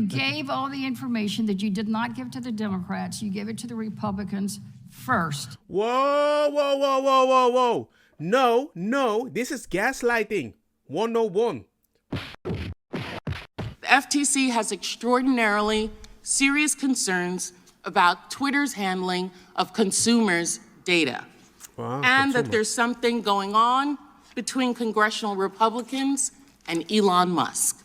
gave all the information that you did not give to the Democrats. You gave it to the Republicans first. Whoa, whoa, whoa, whoa, whoa, whoa. No, this is gaslighting 101. The FTC has extraordinarily serious concerns about Twitter's handling of consumers' data. Wow, and that there's something going on between congressional Republicans and Elon Musk.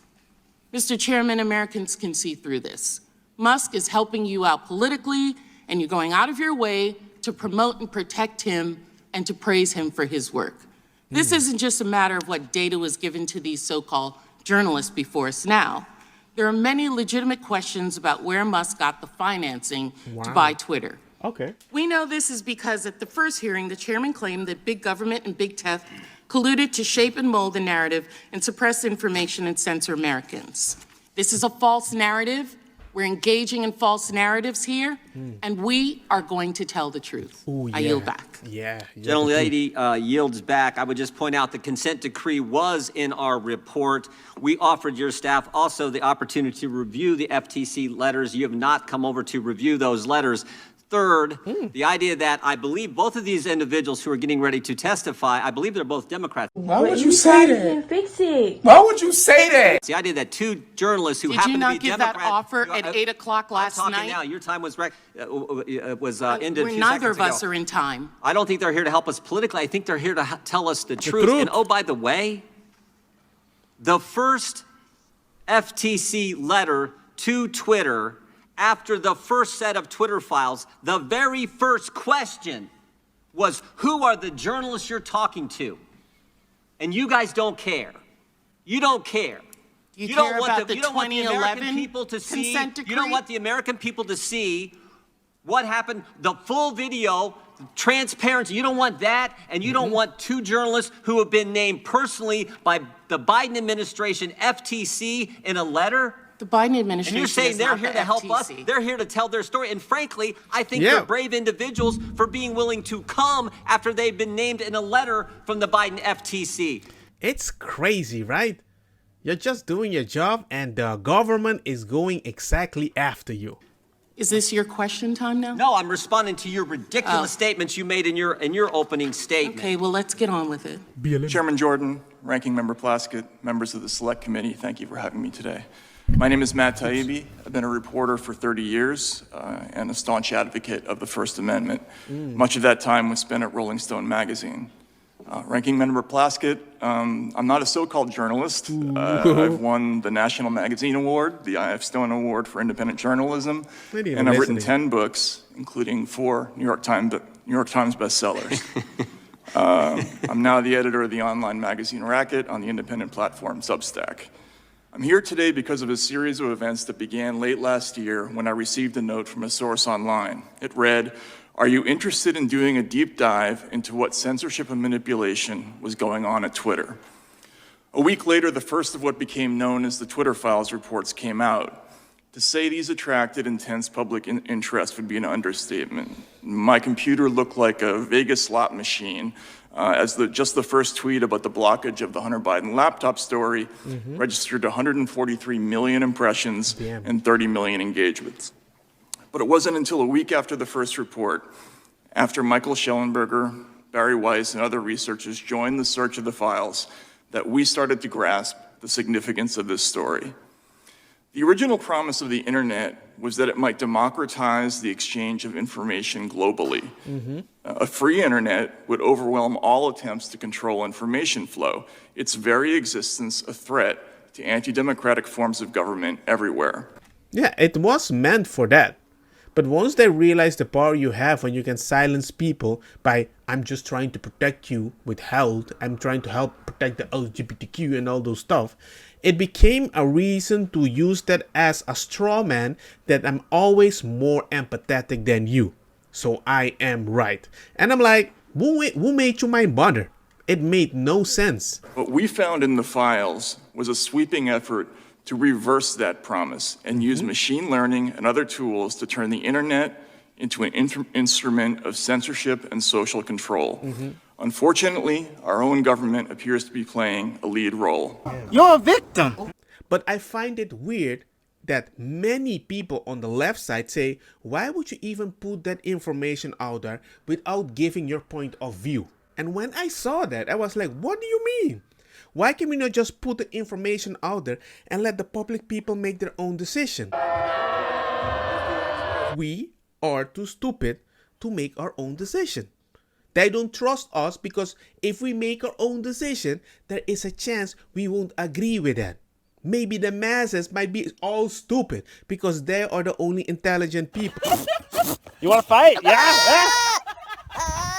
Mr. Chairman, Americans can see through this. Musk is helping you out politically, and you're going out of your way to promote and protect him and to praise him for his work. This isn't just a matter of what data was given to these so-called journalists before us now. There are many legitimate questions about where Musk got the financing to buy Twitter. Okay. We know this is because at the first hearing, the chairman claimed that big government and big tech colluded to shape and mold the narrative and suppress information and censor Americans. This is a false narrative. We're engaging in false narratives here, and we are going to tell the truth. Ooh, yeah. I yield back. Yeah. Gentlelady yields back. I would just point out the consent decree was in our report. We offered your staff also the opportunity to review the FTC letters. You have not come over to review those letters. Third, the idea that I believe both of these individuals who are getting ready to testify, I believe they're both Democrats. Why would you say that? Fix it. Why would you say that? It's the idea that two journalists who happen to be Did you not give Democrats. that offer at 8 o'clock last I'm night? talking now. Your time was ended. Neither of us are in time. I don't think they're here to help us politically. I think they're here to tell us the truth. And oh, by the way, the first FTC letter to Twitter after the first set of Twitter files, the very first question was, who are the journalists you're talking to? And you guys don't care. You don't care. You don't care want about the, the you don't want the American 2011 people to see. consent You don't decree? want the American people to see what happened, the full video, transparency. You don't want that, and you don't want two journalists who have been named personally by the Biden administration, FTC, in a letter. The Biden administration And you're saying is they're not here the to help us. FTC. They're here to tell their story. And frankly, I think they're brave individuals for being willing to come after they've been named in a letter from the Biden FTC. It's crazy, right? You're just doing your job and the government is going exactly after you. Is this your question time now? No, I'm responding to your ridiculous statements you made in your opening statement. Okay, well, let's get on with it. Chairman Jordan, Ranking Member Plaskett, members of the Select Committee, thank you for having me today. My name is Matt Taibbi. I've been a reporter for 30 years and a staunch advocate of the First Amendment. Much of that time was spent at Rolling Stone magazine. Ranking Member Plaskett, I'm not a so-called journalist. I've won the National Magazine Award, the I.F. Stone Award for Independent Journalism, and I've written 10 books, including 4 New York Times bestsellers. I'm now the editor of the online magazine Racket on the independent platform Substack. I'm here today because of a series of events that began late last year when I received a note from a source online. It read, "Are you interested in doing a deep dive into what censorship and manipulation was going on at Twitter?" A week later, the first of what became known as the Twitter Files reports came out. To say these attracted intense public interest would be an understatement. My computer looked like a Vegas slot machine, as just the first tweet about the blockage of the Hunter Biden laptop story registered 143 million impressions and 30 million engagements. But it wasn't until a week after the first report, after Michael Schellenberger, Barry Weiss, and other researchers joined the search of the files, that we started to grasp the significance of this story. The original promise of the internet was that it might democratize the exchange of information globally. A free internet would overwhelm all attempts to control information flow, its very existence a threat to anti-democratic forms of government everywhere. Yeah, it was meant for that. But once they realize the power you have when you can silence people by, I'm just trying to protect you with health, I'm trying to help protect the LGBTQ and all those stuff, it became a reason to use that as a straw man that I'm always more empathetic than you. So I am right. And I'm like, who made you my mother? It made no sense. What we found in the files was a sweeping effort to reverse that promise and use machine learning and other tools to turn the internet into an instrument of censorship and social control. Unfortunately, our own government appears to be playing a lead role. You're a victim. But I find it weird that many people on the left side say, why would you even put that information out there without giving your point of view? And when I saw that, I was like, what do you mean? Why can we not just put the information out there and let the public people make their own decision? We are too stupid to make our own decision. They don't trust us because if we make our own decision, there is a chance we won't agree with that. Maybe the masses might be all stupid because they are the only intelligent people. You want to fight? Yeah?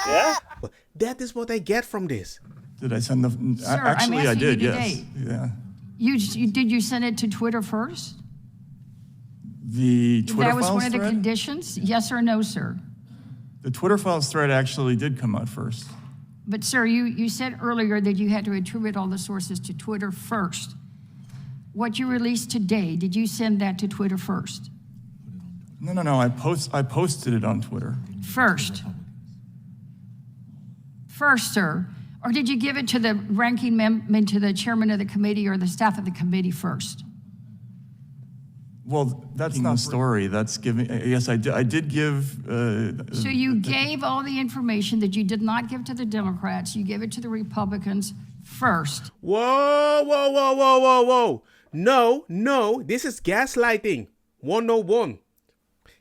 Yeah? That is what I get from this. Did I send the? Sir, Actually, I'm I asking did. you Yes. today. Yeah. Did you send it to Twitter first? The Twitter That was files one of the thread? conditions? Yes or no, sir? The Twitter files thread actually did come out first. But, sir, you said earlier that you had to attribute all the sources to Twitter first. What you released today, did you send that to Twitter first? No. I posted it on Twitter. First, sir. Or did you give it to the ranking member, to the chairman of the committee or the staff of the committee first? Well, that's not the story. That's giving. Yes, I did give. So you gave all the information that you did not give to the Democrats. You gave it to the Republicans first. Whoa. No. This is gaslighting 101.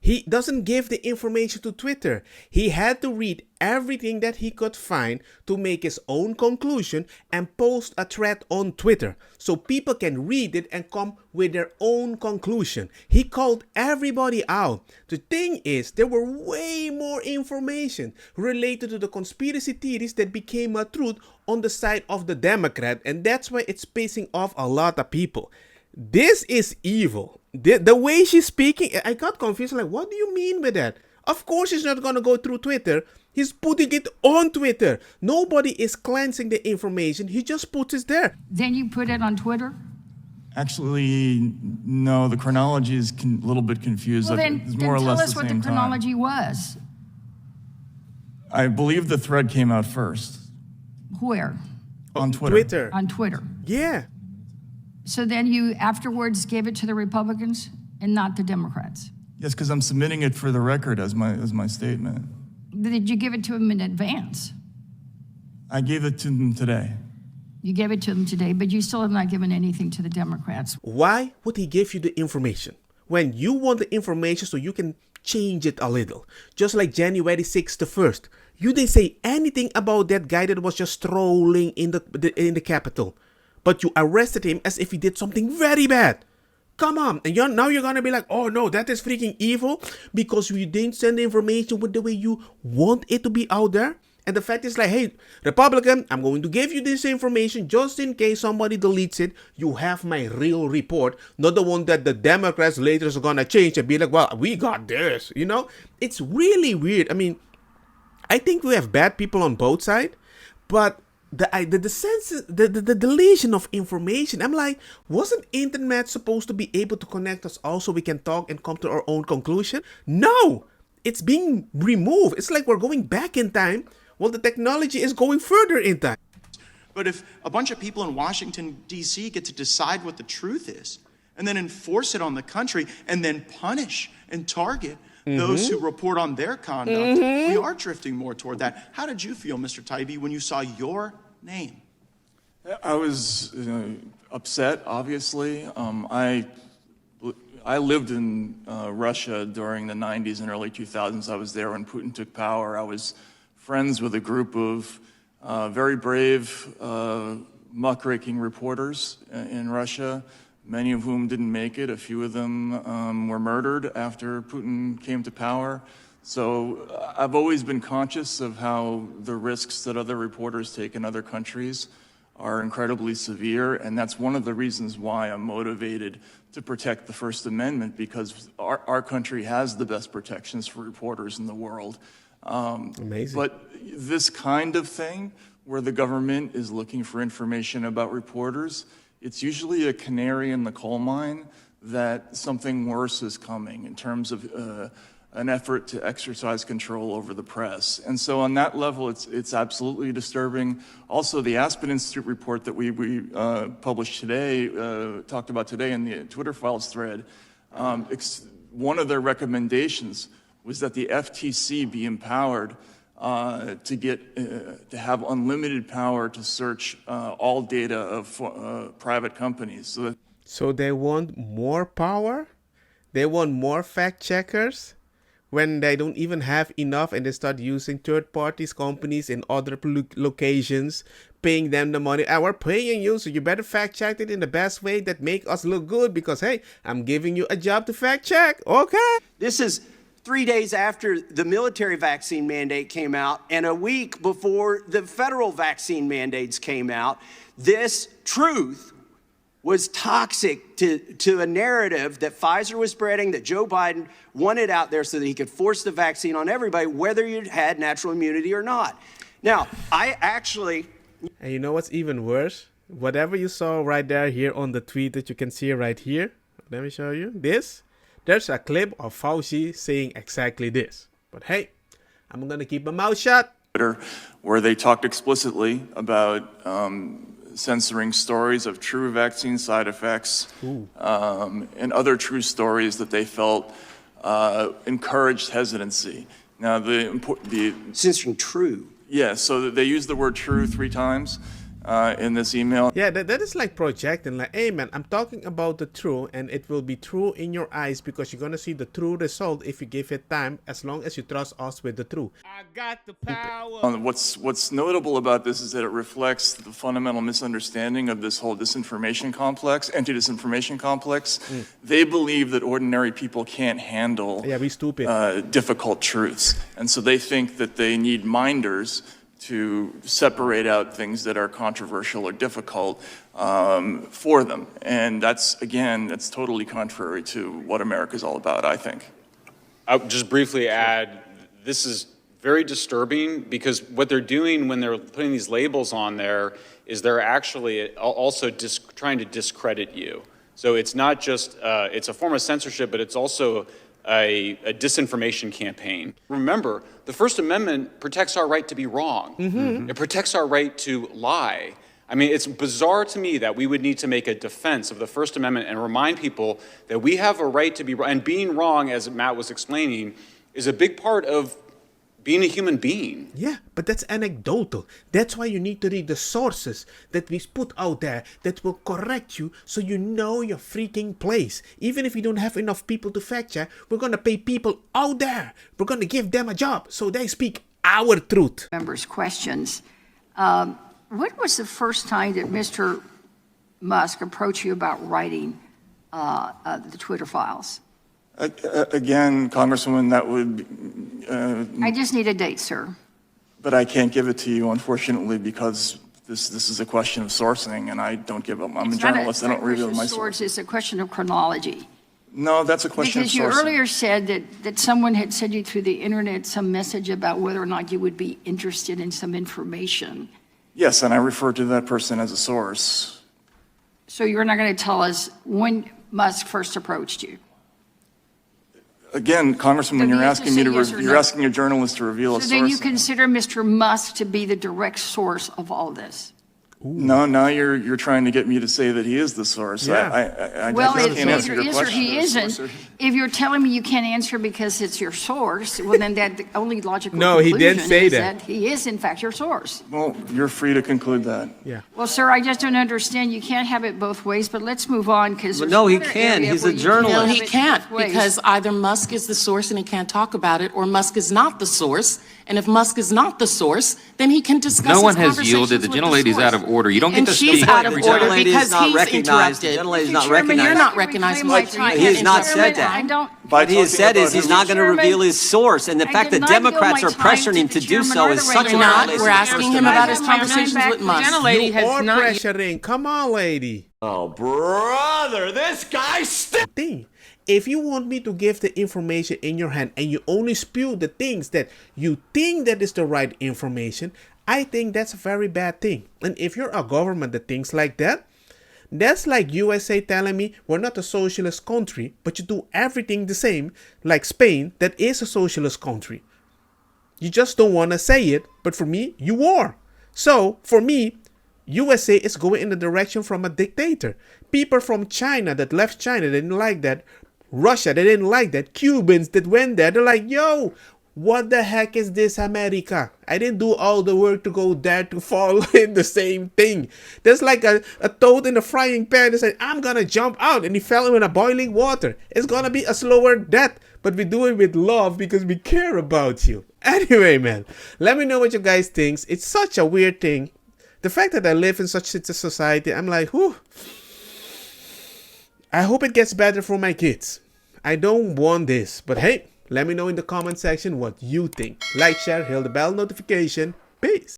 He doesn't give the information to Twitter. He had to read everything that he could find to make his own conclusion and post a thread on Twitter so people can read it and come with their own conclusion. He called everybody out. The thing is, there were way more information related to the conspiracy theories that became a truth on the side of the Democrat, and that's why it's pissing off a lot of people. This is evil. The way she's speaking, I got confused. Like, what do you mean with that? Of course he's not going to go through Twitter. He's putting it on Twitter. Nobody is cleansing the information. He just puts it there. Then you put it on Twitter? Actually, no. The chronology is a little bit confused. Well, then It's more or tell less us the what the same time. chronology was. I believe the thread came out first Where? on Twitter. On Twitter. Yeah. So then you afterwards gave it to the Republicans and not the Democrats. Yes, because I'm submitting it for the record as my statement. Did you give it to them in advance? I gave it to them today. You gave it to them today, but you still have not given anything to the Democrats. Why would he give you the information when you want the information so you can change it a little? Just like January 6th the 1st. You didn't say anything about that guy that was just strolling in the Capitol. But you arrested him as if he did something very bad. Come on. And now you're going to be like, oh no, that is freaking evil because you didn't send the information with the way you want it to be out there. And the fact is like, hey, Republican, I'm going to give you this information just in case somebody deletes it. You have my real report, not the one that the Democrats later are going to change and be like, well, we got this, you know? It's really weird. I mean, I think we have bad people on both sides, but the deletion of information, I'm like, wasn't internet supposed to be able to connect us all so we can talk and come to our own conclusion? No, it's being removed. It's like we're going back in time while the technology is going further in time. But if a bunch of people in Washington, D.C. get to decide what the truth is and then enforce it on the country and then punish and target those who report on their conduct, we are drifting more toward that. How did you feel, Mr. Taibbi, when you saw your name? I was upset, obviously. I lived in Russia during the 90s and early 2000s. I was there when Putin took power. I was friends with a group of very brave, muckraking reporters in Russia, many of whom didn't make it. A few of them were murdered after Putin came to power. So I've always been conscious of how the risks that other reporters take in other countries are incredibly severe, and that's one of the reasons why I'm motivated to protect the First Amendment, because our country has the best protections for reporters in the world. Amazing. But this kind of thing, where the government is looking for information about reporters, it's usually a canary in the coal mine that something worse is coming in terms of an effort to exercise control over the press. And so on that level, it's absolutely disturbing. Also, the Aspen Institute report that we published today, talked about today in the Twitter files thread, One of their recommendations was that the FTC be empowered to have unlimited power to search all data of private companies. So they want more power? They want more fact checkers? When they don't even have enough and they start using third parties, companies in other locations, paying them the money. We're paying you, so you better fact check it in the best way that make us look good because, hey, I'm giving you a job to fact check. Okay. This is 3 days after the military vaccine mandate came out and a week before the federal vaccine mandates came out. This truth was toxic to a narrative that Pfizer was spreading, that Joe Biden wanted out there so that he could force the vaccine on everybody, whether you had natural immunity or not. Now, I actually... And you know what's even worse? Whatever you saw right there here on the tweet that you can see right here. Let me show you this. There's a clip of Fauci saying exactly this. But hey, I'm going to keep my mouth shut. Where they talked explicitly about censoring stories of true vaccine side effects and other true stories that they felt encouraged hesitancy. Now, censoring true. Yeah, so they used the word true 3 times in this email. Yeah, that is like projecting, like, hey man, I'm talking about the true and it will be true in your eyes because you're going to see the true result if you give it time, as long as you trust us with the truth. I got the power. What's notable about this is that it reflects the fundamental misunderstanding of this whole disinformation complex, anti-disinformation complex. They believe that ordinary people can't handle we stupid. Difficult truths. And so they think that they need minders to separate out things that are controversial or difficult for them. And that's totally contrary to what America's all about, I think. I'll just briefly add, this is very disturbing because what they're doing when they're putting these labels on there is they're actually also trying to discredit you. So it's not just, it's a form of censorship, but it's also a disinformation campaign. Remember, the First Amendment protects our right to be wrong. It protects our right to lie. I mean, it's bizarre to me that we would need to make a defense of the First Amendment and remind people that we have a right to be wrong. And being wrong, as Matt was explaining, is a big part of being a human being. Yeah, but that's anecdotal. That's why you need to read the sources that we put out there that will correct you so you know your freaking place. Even if you don't have enough people to fact check, we're going to pay people out there. We're going to give them a job so they speak our truth. Members' questions. When was the first time that Mr. Musk approached you about writing the Twitter files? Again, Congresswoman, that would... I just need a date, sir. But I can't give it to you, unfortunately, because this is a question of sourcing, and I don't give up. I'm a journalist. I don't reveal my sources. It's a question of chronology. No, that's a question of sourcing. Because you earlier said that someone had sent you through the internet some message about whether or not you would be interested in some information. Yes, and I referred to that person as a source. So you're not going to tell us when Musk first approached you? Again, Congresswoman, you're asking me to you're asking a journalist to reveal a source. So then you consider Mr. Musk to be the direct source of all this? No, now you're trying to get me to say that he is the source. Yeah. Well, just it can't answer either your is or question. he isn't. If you're telling me you can't answer because it's your source, well, then that the only logical he conclusion didn't say is that. he is, in fact, your source. Well, you're free to conclude that. Yeah. Well, sir, I just don't understand. You can't have it both ways, but let's move on because No, he can. He's a journalist. No, he can't, because either Musk is the source and he can't talk about it, or Musk is not the source. And if Musk is not the source, then he can discuss No one his has conversations yielded. The with gentlelady's source. out of order. You don't get And to she's speak. out of The order gentlelady is because not he's recognized. The interrupted. gentlelady is not Chairman, you're recognized. not recognizing my my time. He has not Chairman, said that. I don't. What he has talking said is about he's his not going to Chairman, reveal his source, and the I fact did that not yield Democrats my are time pressuring to him the to do chairman so or is the such a We're regulator. not. violation We're of the asking First him Amendment. about his I have my conversations time with back. Musk. Gentlelady You has are not... pressuring. Come on, lady. Oh, brother, this guy Thing. If you want me to give the information in your hand and you only spew the things that you think that is the right information, I think that's a very bad thing. And if you're a government that thinks like that, that's like USA telling me we're not a socialist country, but you do everything the same, like Spain, that is a socialist country. You just don't want to say it, but for me, you are. So, for me, USA is going in the direction from a dictator. People from China that left China, they didn't like that, Russia, they didn't like that. Cubans that went there, they're like, yo, what the heck is this, America? I didn't do all the work to go there to fall in the same thing. There's like a toad in a frying pan that said, I'm gonna jump out, and he fell in a boiling water. It's gonna be a slower death, but we do it with love because we care about you. Anyway, man, let me know what you guys think. It's such a weird thing. The fact that I live in such a society, I'm like, whew. I hope it gets better for my kids. I don't want this, but hey, let me know in the comment section what you think. Like, share, hit the bell notification. Peace.